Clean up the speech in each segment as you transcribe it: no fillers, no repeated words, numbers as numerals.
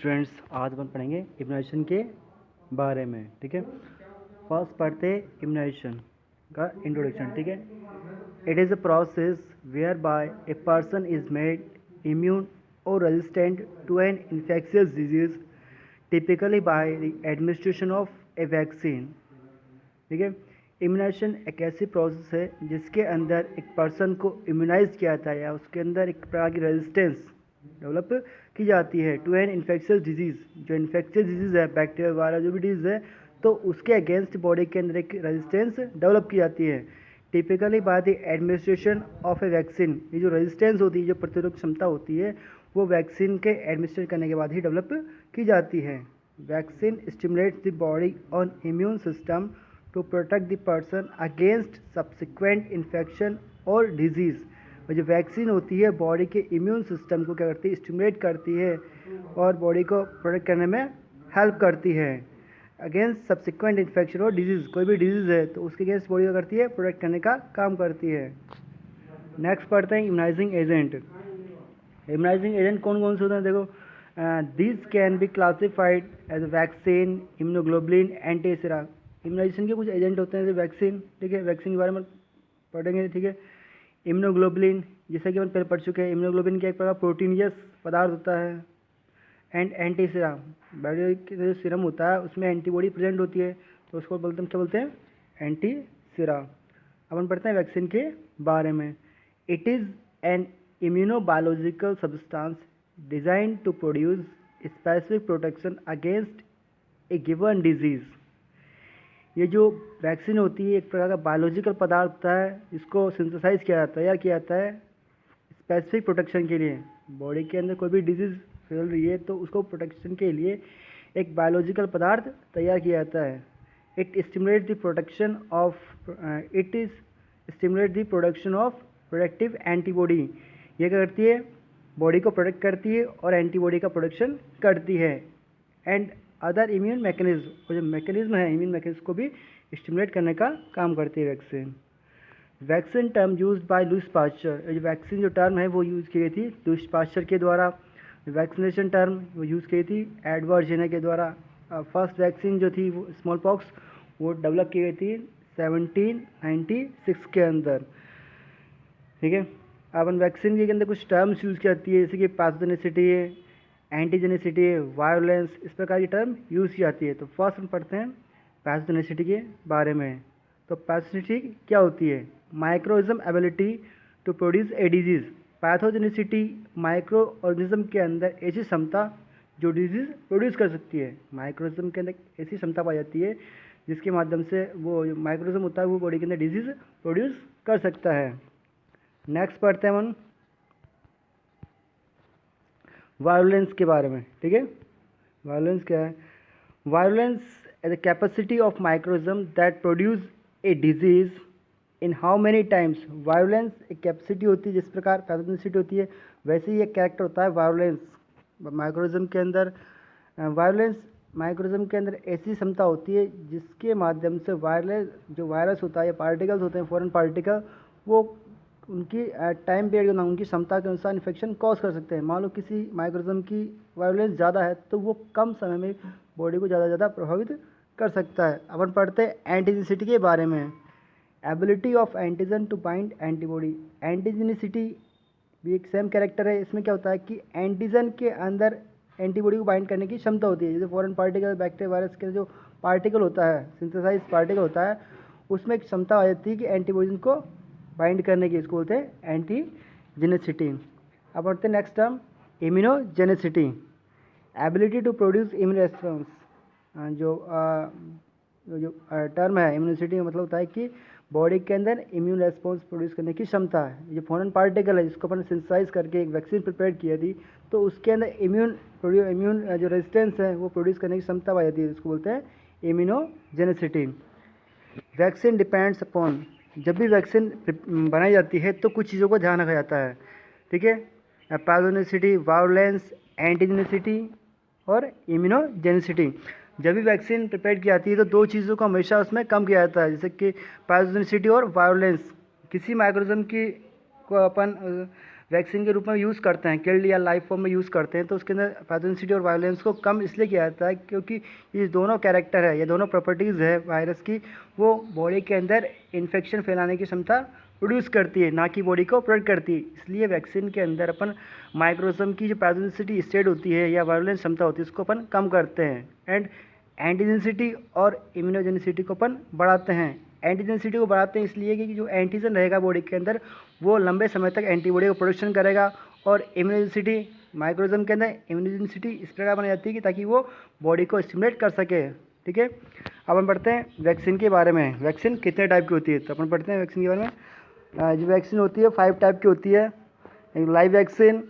Students, आज अपन पढ़ेंगे immunisation के बारे में। ठीक है, फर्स्ट पढ़ते इम्यूनाइजेशन का इंट्रोडक्शन। ठीक है, it is a process where by a person is made immune और resistant to an infectious disease typically by the administration of a vaccine. ठीक है, इम्यूनाइजेशन एक ऐसी प्रोसेस है जिसके अंदर एक पर्सन को इम्यूनाइज किया जाता है या उसके अंदर एक प्रकार की रेजिस्टेंस डेवलप की जाती है टू एन इन्फेक्शियस डिजीज़। जो इन्फेक्शियस डिजीज़ है, बैक्टीरिया वाला जो भी डिजीज़ है, तो उसके अगेंस्ट बॉडी के अंदर एक रेजिस्टेंस डेवलप की जाती है typically by the administration of a vaccine. ये जो रेजिस्टेंस होती है, जो प्रतिरोधक क्षमता होती है, वो वैक्सीन के एडमिनिस्ट्रेट करने के बाद ही डेवलप की जाती है। Vaccine stimulates the body on immune system to protect the person against subsequent infection और डिजीज़। जो वैक्सीन होती है बॉडी के इम्यून सिस्टम को क्या करती है, स्टिमुलेट करती है और बॉडी को प्रोटेक्ट करने में हेल्प करती है अगेंस्ट सब्सिक्वेंट इन्फेक्शन और डिजीज़। कोई भी डिजीज़ है तो उसके अगेंस्ट बॉडी क्या करती है, प्रोटेक्ट करने का काम करती है। नेक्स्ट पढ़ते हैं इम्यूनाइजिंग एजेंट। इम्यूनाइजिंग एजेंट कौन कौन से होते हैं, देखो, this can be classified as vaccine, immunoglobulin, antisera. Immunisation के कुछ एजेंट होते हैं जैसे वैक्सीन। ठीक है, वैक्सीन के बारे में पढ़ेंगे। ठीक है, इम्यूनोग्लोबुलिन, जैसा कि अपन पहले पढ़ चुके हैं, इम्यूनोग्लोबुलिन क्या एक प्रकार प्रोटीनियस पदार्थ होता है। एंड एंटीसीरा, बॉडी के जो सीरम होता है उसमें एंटीबॉडी प्रेजेंट होती है, तो उसको बोलते हैं, क्या बोलते हैं, एंटीसीरा। अपन पढ़ते हैं वैक्सीन के बारे में। It is an immunobiological substance design to produce specific protection against a given disease. ये जो वैक्सीन होती है एक प्रकार का बायोलॉजिकल पदार्थ होता है, इसको सिंथेसाइज किया जाता है, तैयार किया जाता है स्पेसिफिक प्रोटेक्शन के लिए। बॉडी के अंदर कोई भी डिजीज़ फैल रही है तो उसको प्रोटेक्शन के लिए एक बायोलॉजिकल पदार्थ तैयार किया जाता है। It stimulate the protection of production of protective antibody. ये क्या करती है, बॉडी को प्रोटेक्ट करती है और एंटीबॉडी का प्रोडक्शन करती है। एंड अदर इम्यून मैकेनिज्म, और जो मैकेनिज्म है इम्यून मैकेनिज्म को भी स्टिमुलेट करने का काम करती है vaccine. Vaccine term use by Lewis pasture. जो वैक्सीन जो टर्म है वो यूज़ की गई थी लुईस पास्चर के द्वारा। वैक्सीनेशन टर्म वो यूज़ की गई थी एडवर्ड जेनर के द्वारा। फर्स्ट वैक्सीन जो थी वो स्मॉल पॉक्स, वो डेवलप की गई थी 1796 के अंदर। ठीक है, अपन वैक्सीन के अंदर कुछ टर्म्स यूज़ की जाती है, जैसे कि पैथोजेनिसिटी है, एंटीजेनिसिटी, वायोलेंस, इस प्रकार की टर्म यूज़ की जाती है। तो फर्स्ट हम पढ़ते हैं पैथोजेनिसिटी के बारे में। तो पैथोजेनिसिटी क्या होती है, microorganism ability to produce a disease. Pathogenicity micro organism के अंदर ऐसी क्षमता जो डिजीज़ प्रोड्यूस कर सकती है। माइक्रोऑर्गेनिज्म के अंदर ऐसी क्षमता पाई जाती है जिसके माध्यम से वो जो माइक्रोऑर्गेनिज्म होता है वो बॉडी के अंदर डिजीज़ प्रोड्यूस कर सकता है। नेक्स्ट पढ़ते हैं हम वायलेंस के बारे में। ठीक है, वायलेंस क्या है, virulence as a capacity of microorganism that produce a disease in how many times. Virulence एक कैपेसिटी होती है, जिस प्रकार पैथोजेनिसिटी होती है वैसे ही एक कैरेक्टर होता है वायलेंस माइक्रोऑर्गेनिज्म के अंदर। वायलेंस माइक्रोऑर्गेनिज्म के अंदर ऐसी क्षमता होती है जिसके माध्यम से जो वायरस होता है या पार्टिकल्स होते हैं, फॉरेन पार्टिकल, वो उनकी टाइम पीरियड उनकी क्षमता के अनुसार इन्फेक्शन कॉज कर सकते हैं। मान लो किसी माइक्रोऑर्गेनिज्म की वायलेंस ज़्यादा है तो वो कम समय में बॉडी को ज़्यादा प्रभावित कर सकता है। अपन पढ़ते हैं एंटीजेनिसिटी के बारे में। Ability of antigen to bind antibody. Antigenicity भी एक सेम कैरेक्टर है। इसमें क्या होता है कि एंटीजन के अंदर एंटीबॉडी को बाइंड करने की क्षमता होती है। जैसे फॉरेन पार्टिकल, बैक्टीरिया, वायरस के जो पार्टिकल होता है, सिंथेसाइज पार्टिकल होता है, उसमें एक क्षमता आ जाती है कि एंटीबॉडी को बाइंड करने की, इसको बोलते हैं एंटीजेनिसिटी। अब बढ़ते हैं next term immunogenicity. Ability to produce immune response. जो टर्म है इम्यूनिसिटी का मतलब होता है कि बॉडी के अंदर इम्यून रेस्पॉन्स प्रोड्यूस करने की क्षमता है। ये फॉरेन पार्टिकल है जिसको अपन सिंथेसाइज करके एक वैक्सीन प्रिपेयर की थी, तो उसके अंदर इम्यून जो रेजिस्टेंस है वो प्रोड्यूस करने की क्षमता पाई जाती है, जिसको बोलते हैं इम्यूनोजेनिसिटी। वैक्सीन डिपेंड्स अपॉन, जब भी वैक्सीन बनाई जाती है तो कुछ चीज़ों को ध्यान रखा जाता है। ठीक है, पैथोजेनिसिटी, वायलेंस, एंटीजेनिसिटी और इम्यूनोजेनिसिटी। जब भी वैक्सीन प्रिपेयर की जाती है तो दो चीज़ों को हमेशा उसमें कम किया जाता है, जैसे कि पैथोजेनिसिटी और वायलेंस। किसी माइक्रोऑर्गेनिज्म की को अपन वैक्सीन के रूप में यूज़ करते हैं, किल्ड या लाइव फॉर्म में यूज़ करते हैं, तो उसके अंदर पैथोजेनिसिटी और वायलेंस को कम इसलिए किया जाता है क्योंकि ये दोनों कैरेक्टर है, ये दोनों प्रॉपर्टीज़ है वायरस की, वो बॉडी के अंदर इन्फेक्शन फैलाने की क्षमता प्रोड्यूस करती है, ना कि बॉडी को प्रोटेक्ट करती है। इसलिए वैक्सीन के अंदर अपन माइक्रोसम की जो पैथोजेनिसिटी स्टेट होती है या वायलेंस क्षमता होती है उसको अपन कम करते हैं, एंड एंटीजेनिसिटी और इम्यूनोजेनिसिटी को अपन बढ़ाते हैं। एंटीजेनिसिटी को बढ़ाते हैं इसलिए कि जो एंटीजन रहेगा बॉडी के अंदर वो लंबे समय तक एंटीबॉडी को प्रोडक्शन करेगा, और इम्यूनोजेनिसिटी माइक्रोसम के अंदर इम्यूनोजेनिसिटी इस प्रकार बनाई जाती है कि ताकि वो बॉडी को स्टिमुलेट कर सके। ठीक है, अब हम पढ़ते हैं वैक्सीन के बारे में। वैक्सीन कितने टाइप की होती है, तो अपन पढ़ते हैं वैक्सीन के बारे में। जो वैक्सीन होती है 5 टाइप की होती है। एक लाइव वैक्सीन,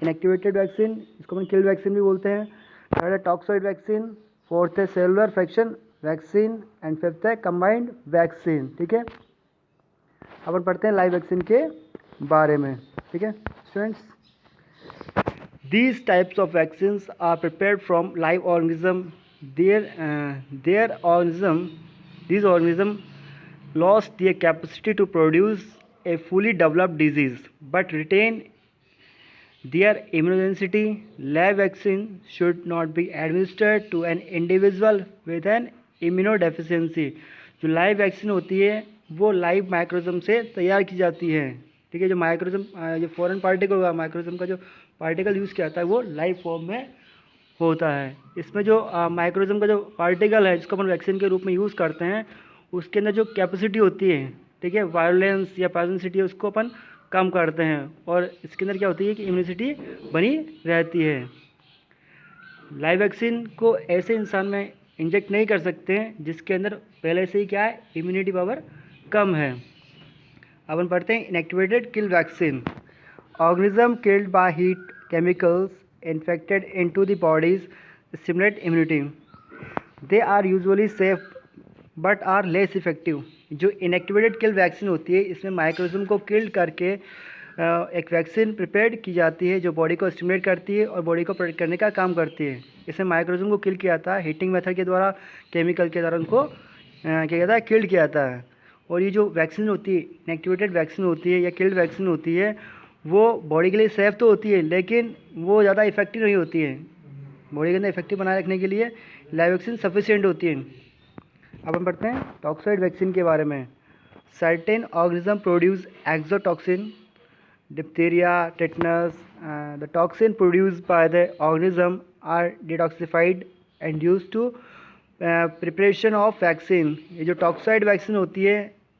इनएक्टिवेटेड वैक्सीन, इसको अपन किल्ड वैक्सीन भी बोलते हैं। थर्ड है टॉक्सॉइड वैक्सीन, फोर्थ है cellular fraction vaccine, and fifth है कंबाइंड वैक्सीन। ठीक है, अपन पढ़ते हैं लाइव वैक्सीन के बारे में। ठीक है students, these types of vaccines are prepared from live organism. These organism lost their capacity to produce a fully developed disease but retain their immunogenicity. Live vaccine should not be administered to an individual with an immunodeficiency. जो live vaccine होती है वो live माइक्रोजम से तैयार की जाती है। ठीक है, जो माइक्रोजम जो फॉरेन पार्टिकल होगा, माइक्रोजम का जो पार्टिकल यूज़ किया जाता है वो लाइव फॉर्म में होता है। इसमें जो माइक्रोजम का जो पार्टिकल है जिसको अपन वैक्सीन के रूप में यूज़ करते हैं उसके अंदर जो कैपेसिटी होती है, ठीक है, वायलेंस या पैथोजेनिसिटी है, उसको अपन कम करते हैं, और इसके अंदर क्या होती है कि इम्यूनिसिटी बनी रहती है। लाइव वैक्सीन को ऐसे इंसान में इंजेक्ट नहीं कर सकते हैं जिसके अंदर पहले से ही क्या है, इम्यूनिटी पावर कम है। अब हम पढ़ते हैं inactivated kill vaccine. Organism killed by heat chemicals infected into the bodies stimulate immunity. They are usually safe but are less effective. जो इनएक्टिवेटेड किल वैक्सीन होती है इसमें माइक्रोजम को किल्ड करके एक वैक्सीन प्रिपेयर की जाती है जो बॉडी को स्टिमुलेट करती है और बॉडी को प्रोटेक्ट करने का काम करती है। इसमें माइक्रोजम को किल किया जाता है हीटिंग मेथड के द्वारा, केमिकल के द्वारा उनको क्या कहता है, किल्ड किया जाता है। और ये जो वैक्सीन होती है, इनएक्टिवेटेड वैक्सीन होती है या किल्ड वैक्सीन होती है, वो बॉडी के लिए सेफ़ तो होती है लेकिन वो ज़्यादा इफेक्टिव नहीं होती है। बॉडी के अंदर इफेक्टिव बनाए रखने के लिए लाइव वैक्सीन सफिशिएंट होती है। अब हम पढ़ते हैं टॉक्सॉइड वैक्सीन के बारे में। Certain organism produce exotoxin, diphtheria, tetanus. The toxin produced by the organism are detoxified and used to preparation of vaccine. ये जो टॉक्साइड वैक्सीन होती है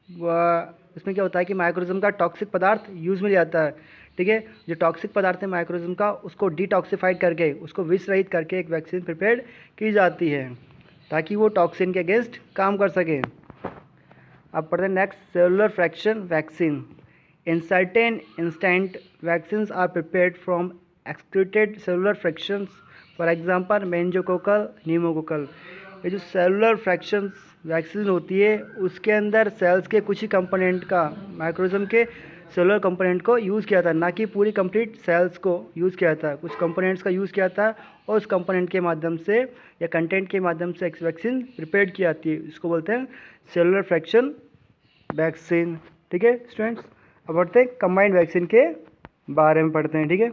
उसमें क्या होता है कि माइक्रोजम का टॉक्सिक पदार्थ यूज़ में जाता है। ठीक है, जो टॉक्सिक पदार्थ है माइक्रोजम का उसको डिटॉक्सिफाइड करके, उसको विष रहित करके एक वैक्सीन प्रिपेयर की जाती है ताकि वो टॉक्सिन के अगेंस्ट काम कर सके। अब पढ़ते हैं next, cellular fraction vaccine. In certain instant, vaccines are prepared from excreted cellular fractions, for example, meningococcal, pneumococcal. ये जो सेलुलर फ्रैक्शंस वैक्सीन होती है उसके अंदर सेल्स के कुछ ही कंपोनेंट का, माइक्रोजम के सेलुलर कंपोनेंट को यूज़ किया था, ना कि पूरी कंप्लीट सेल्स को यूज़ किया था। कुछ कंपोनेंट्स का यूज़ किया था और उस कंपोनेंट के माध्यम से या कंटेंट के माध्यम से एक वैक्सीन प्रिपेयर की जाती है, इसको बोलते हैं सेलुलर फ्रैक्शन वैक्सीन। ठीक है स्टूडेंट्स, अब बढ़ते हैं कंबाइंड वैक्सीन के बारे में पढ़ते हैं। ठीक है,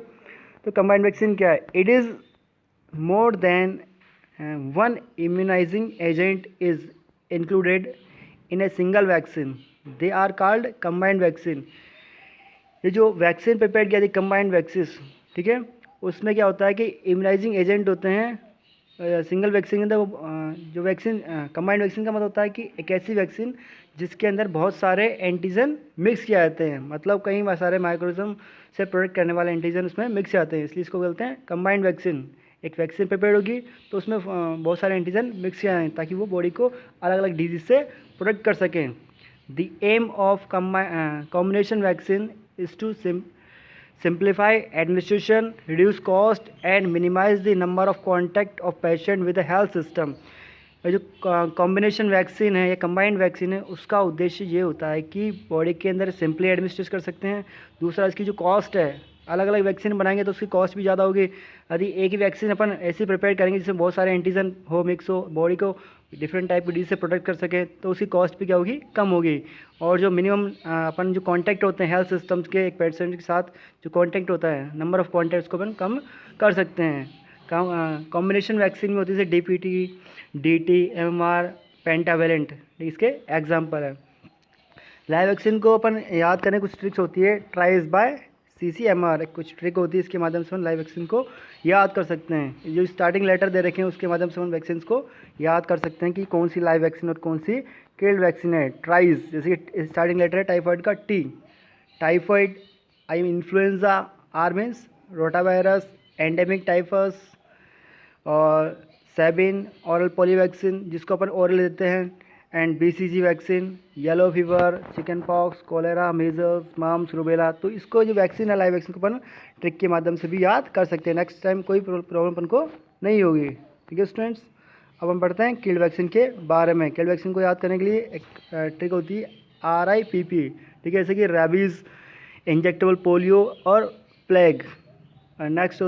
तो कंबाइंड वैक्सीन क्या है? It is more than one immunising agent is included in a single vaccine, they are called combined vaccine. ये जो वैक्सीन प्रिपेयर किया थी कंबाइंड वैक्सीन, ठीक है, उसमें क्या होता है कि इम्यूनाइजिंग एजेंट होते हैं सिंगल वैक्सीन के अंदर। वो जो वैक्सीन कंबाइंड वैक्सीन का मतलब होता है कि एक ऐसी वैक्सीन जिसके अंदर बहुत सारे एंटीजन मिक्स किए जाते हैं, मतलब कई सारे माइक्रोजम से प्रोटेक्ट करने वाले एंटीजन उसमें मिक्स आते हैं, इसलिए इसको बोलते हैं कंबाइंड वैक्सीन। एक वैक्सीन प्रिपेयर होगी तो उसमें बहुत सारे एंटीजन मिक्स किए जाएँ ताकि वो बॉडी को अलग अलग डिजीज से प्रोटेक्ट कर सकें। The aim of combination vaccine is to simplify administration, reduce cost and minimize the number of contact of patient with the health system. जो कॉम्बिनेशन वैक्सीन है या कंबाइंड वैक्सीन है उसका उद्देश्य ये होता है कि बॉडी के अंदर सिंपली एडमिनिस्ट्रेट कर सकते हैं। दूसरा, इसकी जो कॉस्ट है, अलग अलग वैक्सीन बनाएंगे तो उसकी कॉस्ट भी ज़्यादा होगी। यदि एक ही वैक्सीन अपन ऐसी प्रिपेयर करेंगे जिसमें बहुत सारे एंटीजन हो, मिक्स हो, बॉडी को डिफरेंट टाइप की डिजीज से प्रोटेक्ट कर सके, तो उसकी कॉस्ट भी क्या होगी, कम होगी। और जो मिनिमम अपन जो कॉन्टैक्ट होते हैं हेल्थ सिस्टम्स के एक पेशेंट के साथ जो कॉन्टैक्ट होता है, नंबर ऑफ कॉन्टैक्ट्स को अपन कम कर सकते हैं। कॉम्बिनेशन वैक्सीन में होती है जैसे DPT, DT, MMR, पेंटावेलेंट, इसके एग्जाम्पल है। लाइव वैक्सीन को अपन याद करने कुछ ट्रिक्स होती है, ट्राइज बाय CCMR, कुछ ट्रिक होती है, इसके माध्यम से हम लाइव वैक्सीन को याद कर सकते हैं। जो स्टार्टिंग लेटर दे रखे हैं उसके माध्यम से हम वैक्सीन को याद कर सकते हैं कि कौन सी लाइव वैक्सीन और कौन सी किल्ड वैक्सीन है। ट्राइज, जैसे कि स्टार्टिंग लेटर है टाइफाइड का T, typhoid, influenza, R means rotavirus, endemic typhus, और सेबिन ऑरल पोलियो वैक्सीन जिसको अपन ओरल देते हैं, and BCG vaccine, yellow fever, chickenpox, cholera, measles, mumps, rubella. तो इसको जो वैक्सीन है लाइव वैक्सीन को अपन ट्रिक के माध्यम से भी याद कर सकते हैं। नेक्स्ट टाइम कोई प्रॉब्लम अपन को नहीं होगी। ठीक है स्टूडेंट्स, अब हम पढ़ते हैं किल्ड वैक्सीन के बारे में। किल्ड वैक्सीन को याद करने के लिए एक ट्रिक होती है RIPP। ठीक है, जैसे कि रेबीज़, इंजेक्टेबल पोलियो और प्लेग। नेक्स्ट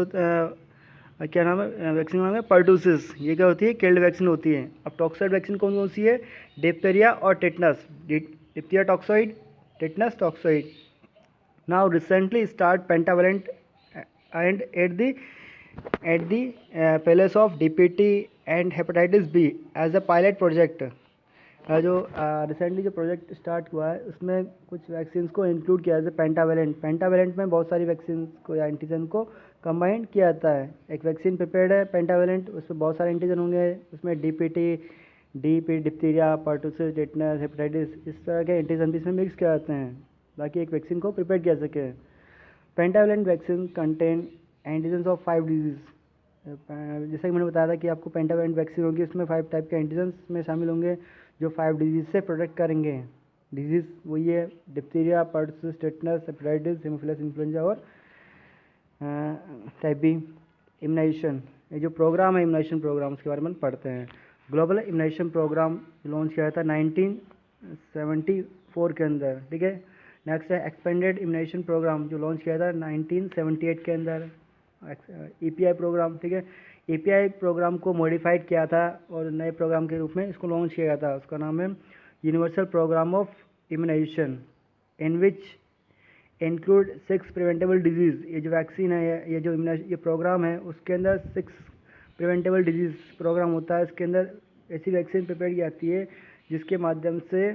क्या नाम है वैक्सीन का नाम है पर्टूसिस। ये क्या होती है, किल्ड वैक्सीन होती है। अब टॉक्साइड वैक्सीन कौन कौन सी है, डिप्थीरिया और tetanus, diphtheria toxoid, tetanus toxoid. Now recently start pentavalent and at the palace of DPT and hepatitis B as a pilot project. जो रिसेंटली जो प्रोजेक्ट स्टार्ट हुआ है उसमें कुछ वैक्सीन को इंक्लूड किया है। पेंटावेलेंट, पेंटावेलेंट में बहुत सारी वैक्सीन को या एंटीजन को कंबाइंड किया जाता है। एक वैक्सीन प्रिपेयर्ड है पेंटावेलेंट, उसमें बहुत सारे एंटीजन होंगे, उसमें DPT, DP, diphtheria, pertussis, tetanus, hepatitis, इस तरह के एंटीजन भी इसमें मिक्स किए जाते हैं ताकि एक वैक्सीन को प्रिपेयर किया सके। Pentavalent vaccine contain antigen of 5 disease. जैसा कि मैंने बताया था कि आपको पेंटावेलेंट वैक्सीन होगी, उसमें 5 टाइप के एंटीजन में शामिल होंगे जो 5 डिजीज से प्रोटेक्ट करेंगे। डिजीज़ वही है diphtheria, pertussis, tetanus, hepatitis, Haemophilus influenza और टाइप B। इम्यूनाइजेशन, ये जो प्रोग्राम है इम्यूनाइजेशन प्रोग्राम, उसके बारे में पढ़ते हैं। ग्लोबल इम्यूनाइजेशन प्रोग्राम लॉन्च किया था 1974 के अंदर। ठीक है, नेक्स्ट है एक्सपेंडेड इम्यूनाइजेशन प्रोग्राम जो लॉन्च किया था 1978 के अंदर। EPI प्रोग्राम, ठीक है, EPI प्रोग्राम को मॉडिफाइड किया था और नए प्रोग्राम के रूप में इसको लॉन्च किया गया था। उसका नाम है universal programme of immunisation in which include 6 preventable disease. ये जो वैक्सीन है, ये जो ये प्रोग्राम है, उसके अंदर 6 प्रिवेंटेबल डिजीज़ प्रोग्राम होता है। इसके अंदर ऐसी वैक्सीन प्रिपेयर की जाती है जिसके माध्यम से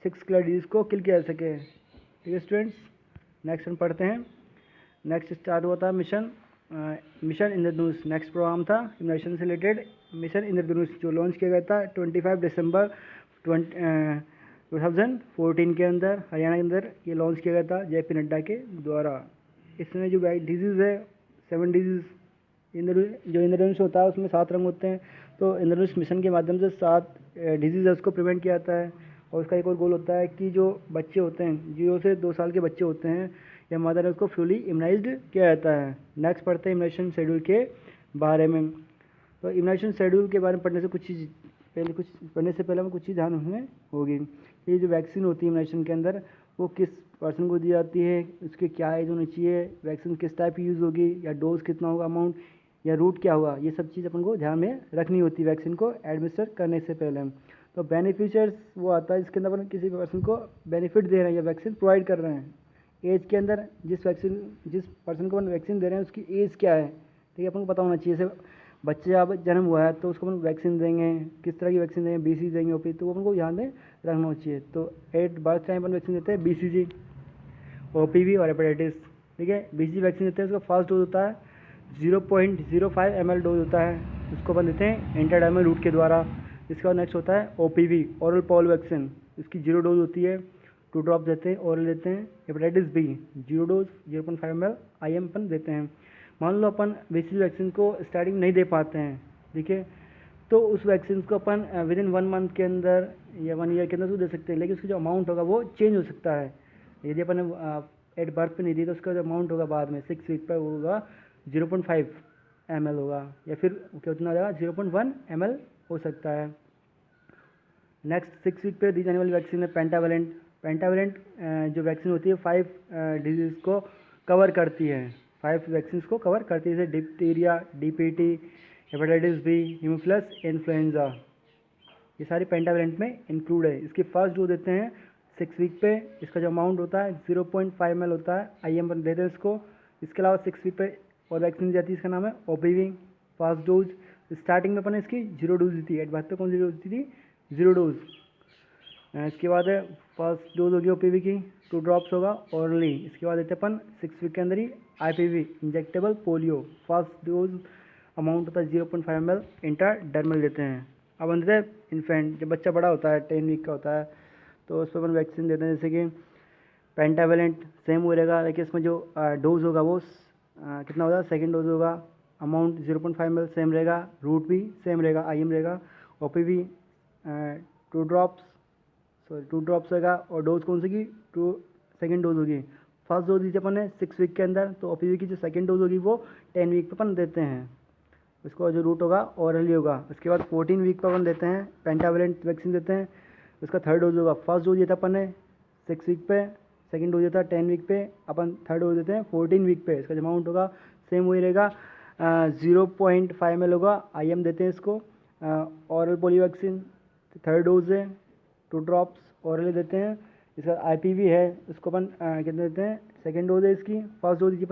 6 क्लियर डिजीज़ को किल किया जा सके। ठीक है स्टूडेंट्स, नेक्स्ट हम पढ़ते हैं। नेक्स्ट स्टार्ट हुआ था मिशन इंद्रधनुष। नेक्स्ट प्रोग्राम था इम्यूनाइजेशन से रिलेटेड मिशन इंद्रधनुष जो लॉन्च किया गया था 25 दिसंबर 2014 के अंदर, हरियाणा के अंदर ये लॉन्च किया गया था JP नड्डा के द्वारा। इसमें जो डिजीज़ है 7 डिजीज़, जो इंद्रधनुष होता है उसमें 7 रंग होते हैं, तो इंद्रधनुष मिशन के माध्यम से 7 डिजीज़ है उसको प्रिवेंट किया जाता है। और उसका एक और गोल होता है कि जो बच्चे होते हैं 0 से 2 साल के बच्चे होते हैं या मदर है उसको फुली इम्यूनाइज्ड किया जाता है। नेक्स्ट पढ़ते हैं इम्यूनाइजेशन शेड्यूल के बारे में। तो इम्यूनाइजेशन शेड्यूल के बारे में पढ़ने से हमें कुछ चीज़ ध्यान रखनी होगी। ये जो वैक्सीन होती है इम्यूनाइजेशन के अंदर वो किस पर्सन को दी जाती है, उसके क्या एज होनी चाहिए, वैक्सीन किस टाइप की यूज़ होगी, या डोज कितना होगा, अमाउंट या रूट क्या होगा, ये सब चीज़ अपन को ध्यान में रखनी होती है वैक्सीन को एडमिनिस्टर करने से पहले। तो बेनिफिशियर्स वो आता है जिसके अंदर अपन किसी पर्सन को बेनिफिट दे रहे हैं या वैक्सीन प्रोवाइड कर रहे हैं। एज के अंदर जिस पर्सन को अपन वैक्सीन दे रहे हैं उसकी एज क्या है, ठीक है, अपन को पता होना चाहिए। जैसे बच्चे अब जन्म हुआ है तो उसको अपन वैक्सीन देंगे, किस तरह की वैक्सीन देंगे, BCG देंगे, OP, तो अपन को ध्यान में रखना चाहिए। तो at birth time upon vaccine देते हैं BCG, OPV और हेपेटाइटिस। ठीक है, BCG वैक्सीन देते हैं, उसका फर्स्ट डोज होता है 0.05 ml डोज होता है, उसको अपन देते हैं इंट्राडर्मल रूट के द्वारा। इसके बाद नेक्स्ट होता है OPV ओरल पोलियो वैक्सीन, इसकी 0 डोज होती है, 2 ड्रॉप देते हैं, ओरल देते हैं। Hepatitis B 0 dose 0.5 ml IM अपन देते हैं। मान लो अपन BCG वैक्सीन को स्टार्टिंग नहीं दे पाते हैं, ठीक है, तो उस वैक्सीन को अपन विदिन 1 मंथ के अंदर या 1 ईयर के अंदर दे सकते हैं, लेकिन उसका जो अमाउंट होगा वो चेंज हो सकता है। यदि अपन एट बर्थ पे नहीं दी तो उसका जो अमाउंट होगा बाद में 6 वीक पर वो होगा 0.5 ml होगा, या फिर कितना हो जाएगा 0.1 ml हो सकता है। नेक्स्ट 6 वीक पे दी जाने वाली वैक्सीन है पेंटावेलेंट। पेंटावेलेंट जो वैक्सीन होती है 5 डिजीज़ को कवर करती है, 5 वैक्सीन को कवर करती है, जैसे diphtheria, DPT, hepatitis B, Haemophilus influenza. ये सारी पेंटावेलेंट में इंक्लूड है। इसकी फर्स्ट डोज देते हैं 6 वीक पे, इसका जो अमाउंट होता है 0.5 ml होता है, IM पर देते हैं इसको। इसके अलावा 6 वीक पे और वैक्सीन जाती है, इसका नाम है OPV फर्स्ट डोज। स्टार्टिंग में अपन ने इसकी 0 डोज दी थी, 8 बात पे कौन सी डोज दी थी, 0 डोज। इसके बाद है फर्स्ट डोज होगी OPV की 2 ड्रॉप्स होगा ऑरली। इसके बाद देते अपन 6 वीक के अंदर ही IPV injectable polio, first dose amount होता है 0.5 ml इंट्राडर्मल देते हैं। अब अंदर है इन्फेंट, जब बच्चा बड़ा होता है 10 वीक का होता है तो उस पर अपन वैक्सीन देते हैं, जैसे कि पेंटावेलेंट सेम वो रहेगा, लेकिन इसमें जो डोज होगा वो कितना होगा, सेकेंड डोज होगा, अमाउंट 0.5 ml सेम रहेगा, रूट भी सेम रहेगा, IM रहेगा। OPV 2 ड्रॉप्स रहेगा और डोज कौन सी की, सेकेंड डोज होगी। फर्स्ट डोज दी थी अपन ने 6 वीक के अंदर, तो OPV की जो सेकेंड डोज होगी वो 10 वीक पे अपन देते हैं, उसको जो रूट होगा ऑरली होगा। उसके बाद 14 वीक पर अपन देते हैं पेंटावेलेंट वैक्सीन देते हैं, उसका थर्ड डोज होगा। फर्स्ट डोज दिया था अपन ने 6 वीक पे, सेकंड डोज दिया था 10 वीक पे, अपन थर्ड डोज देते हैं 14 वीक पे। इसका जो अमाउंट होगा सेम वही रहेगा, 0.5 ml होगा, IM देते हैं इसको। Oral polio vaccine third dose है, 2 ड्रॉप्स ऑरली देते हैं। इसका IPV है, उसको अपन कितने देते हैं, सेकेंड डोज है इसकी। फर्स्ट डोज दी थी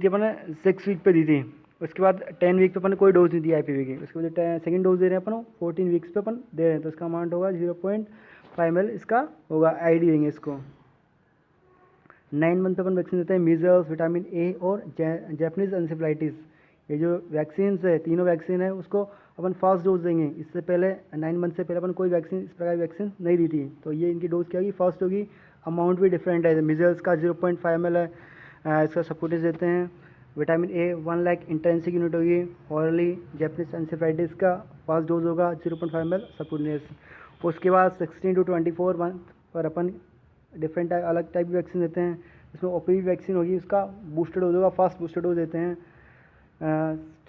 अपन ने 6 वीक पे दी थी। उसके बाद 10 वीक पे अपन कोई डोज नहीं दी IPV की। उसके बाद सेकंड डोज दे रहे हैं अपन 14 वीक्स पे अपन दे रहे हैं, तो इसका अमाउंट होगा 0.5 ml इसका होगा, ID देंगे इसको। 9 मंथ पे अपन वैक्सीन देते हैं मीजल्स, विटामिन A और जैपनीज एन्सेफेलाइटिस। ये जो वैक्सीन है, तीनों वैक्सीन है, उसको अपन फर्स्ट डोज देंगे। इससे पहले 9 मंथ से पहले अपन कोई वैक्सीन इस प्रकार की वैक्सीन नहीं दी थी, तो ये इनकी डोज क्या होगी, फर्स्ट होगी। अमाउंट भी डिफरेंट है, मीजल्स का 0.5 ml है, इसका सपोर्टिस देते हैं। Vitamin A 1 lakh intensive unit होगी ऑरली। जैपनीज एन्सेफेलाइटिस का फर्स्ट डोज होगा 0.5 ml सपोर्टिस। उसके बाद 16 to 24 मंथ पर अपन डिफरेंट अलग टाइप की वैक्सीन देते हैं। इसमें OPV वैक्सीन होगी, उसका बूस्टर डोज होगा, फर्स्ट बूस्टर डोज देते हैं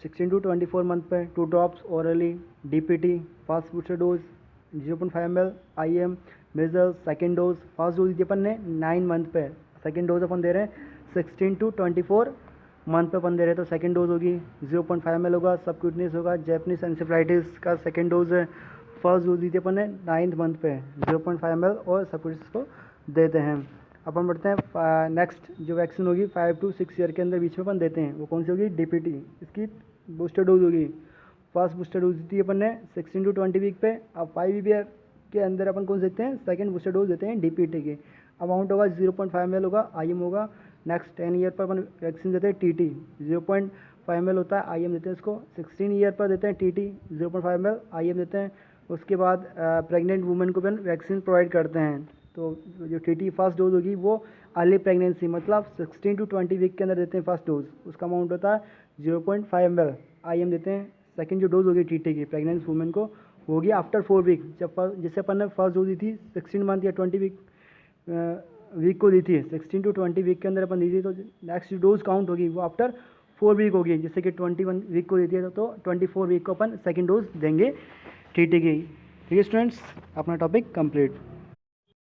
16 to 24 मंथ पे, 2 drops orally. DPT first booster dose 0.5 ml IM। Measles second dose, first dose दी अपन ने 9 मंथ पे, सेकेंड डोज अपन दे रहे हैं 16 to 24 मंथ पे अपन दे रहे हैं, तो सेकेंड डोज होगी 0.5 ml होगा, सबक्यूटनियस होगा। जैपनीज एन्सेफेलाइटिस का सेकेंड डोज है, फर्स्ट डोज दी थी अपन ने 9th मंथ पे 0.5 ml और सबक्यूटनियस को देते हैं। अपन बढ़ते हैं नेक्स्ट जो वैक्सीन होगी 5 to 6 ईयर के अंदर बीच में अपन देते हैं, वो कौन सी होगी, DPT। इसकी बूस्टर डोज होगी, फर्स्ट बूस्टर डोज दी थी अपन ने 16 to 20 वीक पे। अब 5 ईयर के अंदर अपन कौन देते हैं, सेकेंड बूस्टर डोज देते हैं DPT की। अमाउंट होगा 0.5 ml होगा, IM होगा। नेक्स्ट 10 ईयर पर अपन वैक्सीन देते हैं TT, 0.5 ml होता है, IM देते हैं इसको। 16 ईयर पर देते हैं TT 0.5 ml, IM देते हैं। उसके बाद प्रेग्नेंट वुमेन को भी वैक्सीन प्रोवाइड करते हैं, तो जो TT फर्स्ट डोज होगी वो अर्ली प्रेगनेंसी मतलब 16 to 20 वीक के अंदर देते हैं फर्स्ट डोज, उसका अमाउंट होता है 0.5 ml, IM देते हैं। सेकेंड जो डोज होगी TT की प्रेग्नेंट वुमेन को होगी आफ्टर 4 वीक, जैसे अपन ने फर्स्ट डोज दी थी 16 मंथ या 20 वीक को दी थी, 16 to 20 वीक के अंदर अपन दी थी, तो नेक्स्ट डोज काउंट होगी वो आफ्टर 4 वीक होगी। जैसे कि 21 वीक को दी थी तो 24 वीक को अपन सेकेंड डोज देंगे TT की। ठीक है स्टूडेंट्स, अपना टॉपिक कंप्लीट।